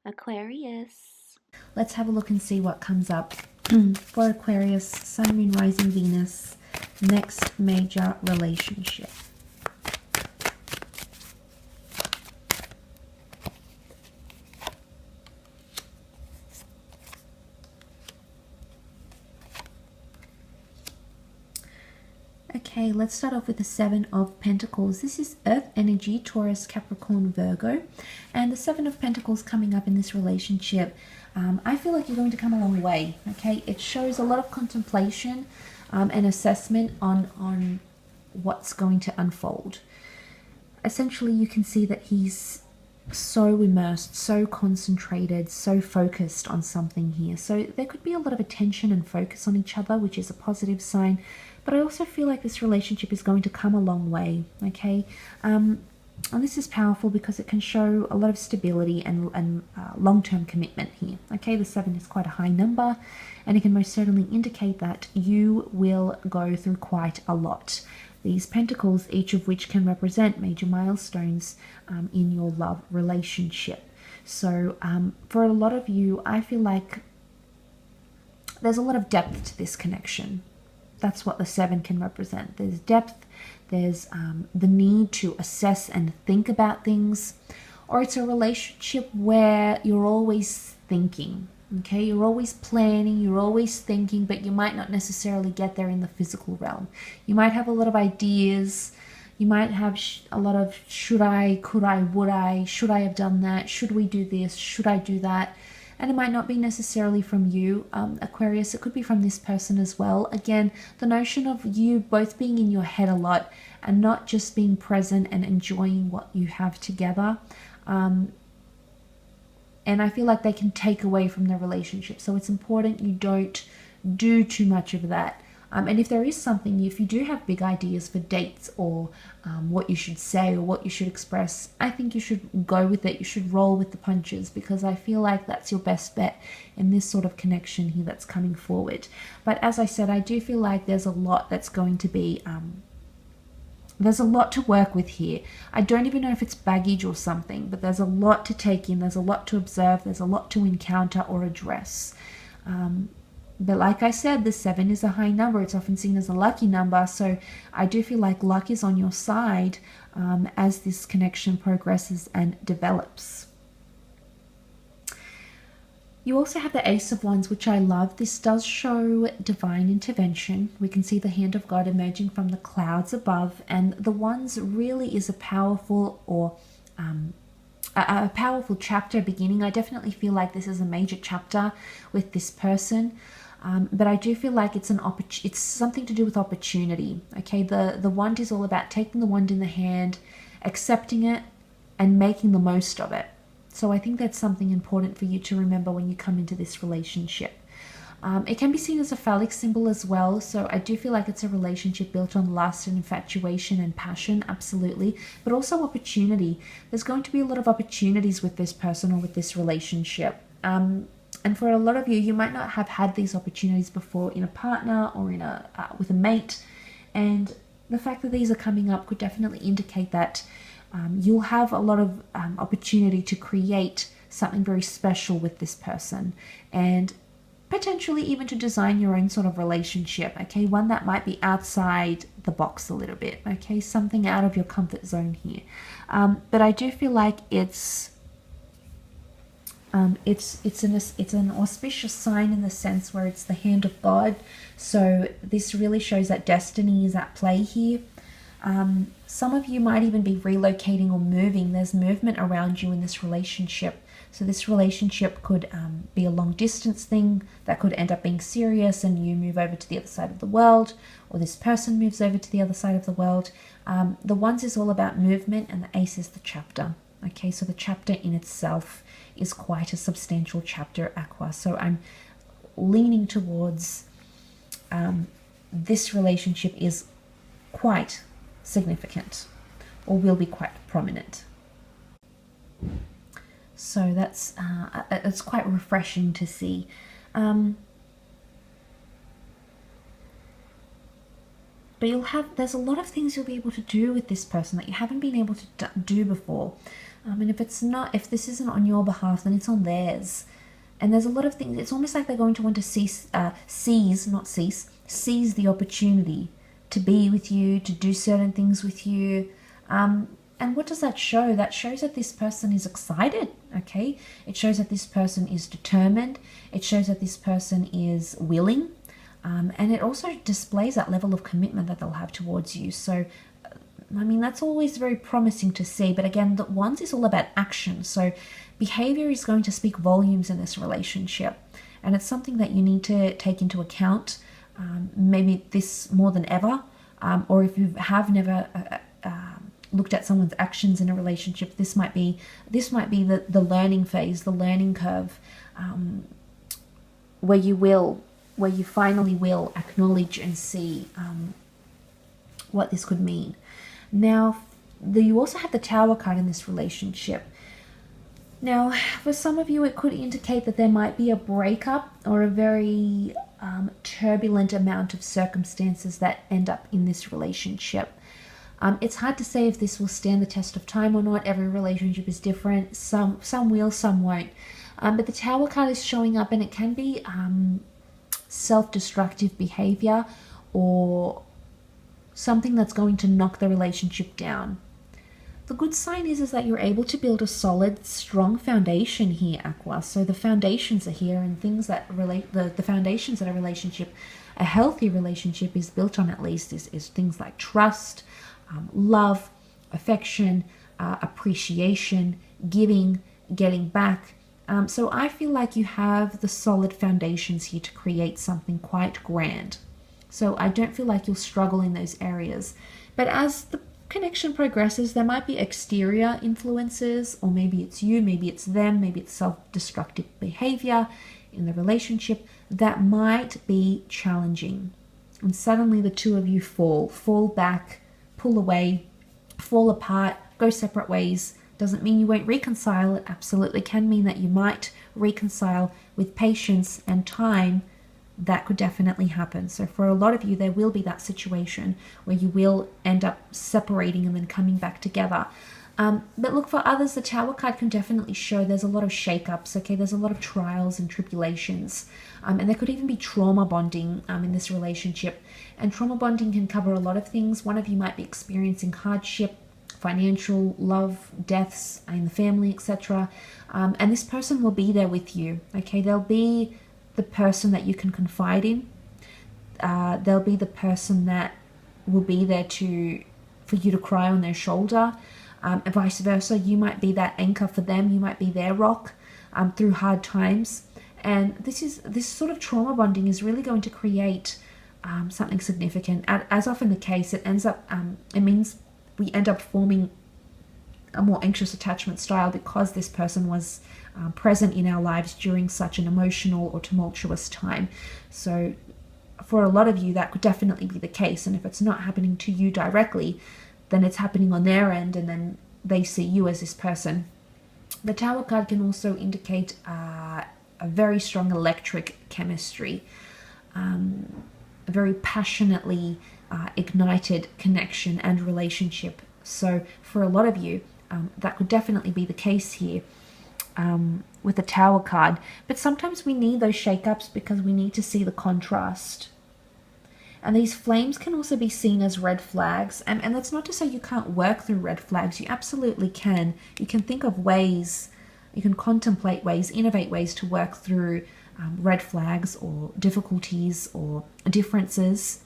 Aquarius. Let's have a look and see what comes up for Aquarius, Sun, Moon, Rising, Venus, next major relationship. Okay, let's start off with the Seven of Pentacles. This is Earth energy, Taurus, Capricorn, Virgo. And the Seven of Pentacles coming up in this relationship, I feel like you're going to come a long way, okay? It shows a lot of contemplation and assessment on what's going to unfold. Essentially, you can see that he's so immersed, so concentrated, so focused on something here. So there could be a lot of attention and focus on each other, which is a positive sign. But I also feel like this relationship is going to come a long way, okay? And this is powerful because it can show a lot of stability and long-term commitment here, okay? The 7 is quite a high number, and it can most certainly indicate that you will go through quite a lot. These pentacles, each of which can represent major milestones in your love relationship. So for a lot of you, I feel like there's a lot of depth to this connection. That's what the 7 can represent. There's depth, there's the need to assess and think about things, or it's a relationship where you're always thinking, okay? You're always planning, you're always thinking, but you might not necessarily get there in the physical realm. You might have a lot of ideas, you might have a lot of should I, could I, would I, should I have done that, should we do this, should I do that? And it might not be necessarily from you, Aquarius. It could be from this person as well. Again, the notion of you both being in your head a lot and not just being present and enjoying what you have together. And I feel like they can take away from the relationship. So it's important you don't do too much of that. And if there is something, if you do have big ideas for dates or what you should say or what you should express, I think you should go with it. You should roll with the punches, because I feel like that's your best bet in this sort of connection here that's coming forward. But as I said, I do feel like there's a lot that's going to be, there's a lot to work with here. I don't even know if it's baggage or something, but there's a lot to take in. There's a lot to observe. There's a lot to encounter or address. But like I said, the 7 is a high number. It's often seen as a lucky number. So I do feel like luck is on your side as this connection progresses and develops. You also have the Ace of Wands, which I love. This does show divine intervention. We can see the hand of God emerging from the clouds above. And the Wands really is a powerful a powerful chapter beginning. I definitely feel like this is a major chapter with this person. But I do feel like it's it's something to do with opportunity. Okay, the wand is all about taking the wand in the hand, accepting it, and making the most of it. So I think that's something important for you to remember when you come into this relationship. It can be seen as a phallic symbol as well. So I do feel like it's a relationship built on lust and infatuation and passion, absolutely, but also opportunity. There's going to be a lot of opportunities with this person or with this relationship. And for a lot of you, you might not have had these opportunities before in a partner or in with a mate. And the fact that these are coming up could definitely indicate that you'll have a lot of opportunity to create something very special with this person, and potentially even to design your own sort of relationship, okay? One that might be outside the box a little bit, okay? Something out of your comfort zone here. But I do feel like it's an auspicious sign in the sense where it's the hand of God. So this really shows that destiny is at play here. Some of you might even be relocating or moving. There's movement around you in this relationship. So this relationship could be a long distance thing that could end up being serious, and you move over to the other side of the world, or this person moves over to the other side of the world. The Wands is all about movement, and the Ace is the chapter. Okay, so the chapter in itself is quite a substantial chapter, Aqua. So I'm leaning towards this relationship is quite significant, or will be quite prominent. So that's it's quite refreshing to see. But there's a lot of things you'll be able to do with this person that you haven't been able to do before. And if this isn't on your behalf, then it's on theirs. And there's a lot of things. It's almost like they're going to want to seize the opportunity to be with you, to do certain things with you. And what does that show? That shows that this person is excited, okay? It shows that this person is determined. It shows that this person is willing. And it also displays that level of commitment that they'll have towards you. So, I mean, that's always very promising to see. But again, the ones is all about action. So behavior is going to speak volumes in this relationship. And it's something that you need to take into account, maybe this more than ever. Or if you have never looked at someone's actions in a relationship, this might be the learning phase, the learning curve, where you finally will acknowledge and see what this could mean. Now, you also have the Tower card in this relationship. Now, for some of you, it could indicate that there might be a breakup or a very turbulent amount of circumstances that end up in this relationship. It's hard to say if this will stand the test of time or not. Every relationship is different. Some will, some won't. But the Tower card is showing up, and it can be self-destructive behavior or something that's going to knock the relationship down. The good sign is that you're able to build a solid, strong foundation here, Aqua. So the foundations are here, and things that relate, the foundations that a healthy relationship is built on, at least, is things like trust, love, affection, appreciation, giving, getting back. So I feel like you have the solid foundations here to create something quite grand. So I don't feel like you'll struggle in those areas. But as the connection progresses, there might be exterior influences, or maybe it's you, maybe it's them, maybe it's self-destructive behavior in the relationship that might be challenging. And suddenly the two of you fall back, pull away, fall apart, go separate ways. Doesn't mean you won't reconcile. It absolutely can mean that you might reconcile with patience and time. That could definitely happen. So for a lot of you, there will be that situation where you will end up separating and then coming back together. But look, for others, the Tower card can definitely show there's a lot of shakeups, okay? There's a lot of trials and tribulations. And there could even be trauma bonding in this relationship. And trauma bonding can cover a lot of things. One of you might be experiencing hardship, financial, love, deaths in the family, etc. And this person will be there with you, okay? They'll be the person that you can confide in. They'll be the person that will be there for you to cry on their shoulder. And vice versa, you might be that anchor for them. You might be their rock through hard times. And this sort of trauma bonding is really going to create something significant. As often the case, it means we end up forming a more anxious attachment style because this person was present in our lives during such an emotional or tumultuous time. So for a lot of you, that could definitely be the case. And if it's not happening to you directly, then it's happening on their end, and then they see you as this person. The Tower card can also indicate a very strong electric chemistry, a very passionately ignited connection and relationship. So for a lot of you, that could definitely be the case here with the Tower card. But sometimes we need those shakeups because we need to see the contrast. And these flames can also be seen as red flags. And that's not to say you can't work through red flags. You absolutely can. You can think of ways, you can contemplate ways, innovate ways to work through red flags or difficulties or differences.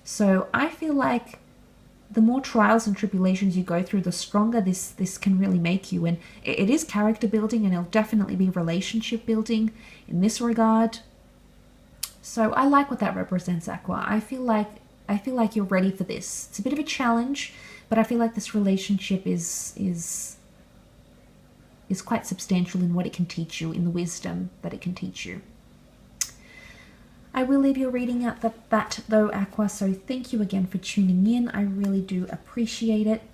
So I feel like the more trials and tribulations you go through, the stronger this can really make you. And it is character building, and it'll definitely be relationship building in this regard. So I like what that represents, Aqua. I feel like you're ready for this. It's a bit of a challenge, but I feel like this relationship is quite substantial in what it can teach you, in the wisdom that it can teach you. I will leave your reading at that though, Aqua, so thank you again for tuning in. I really do appreciate it.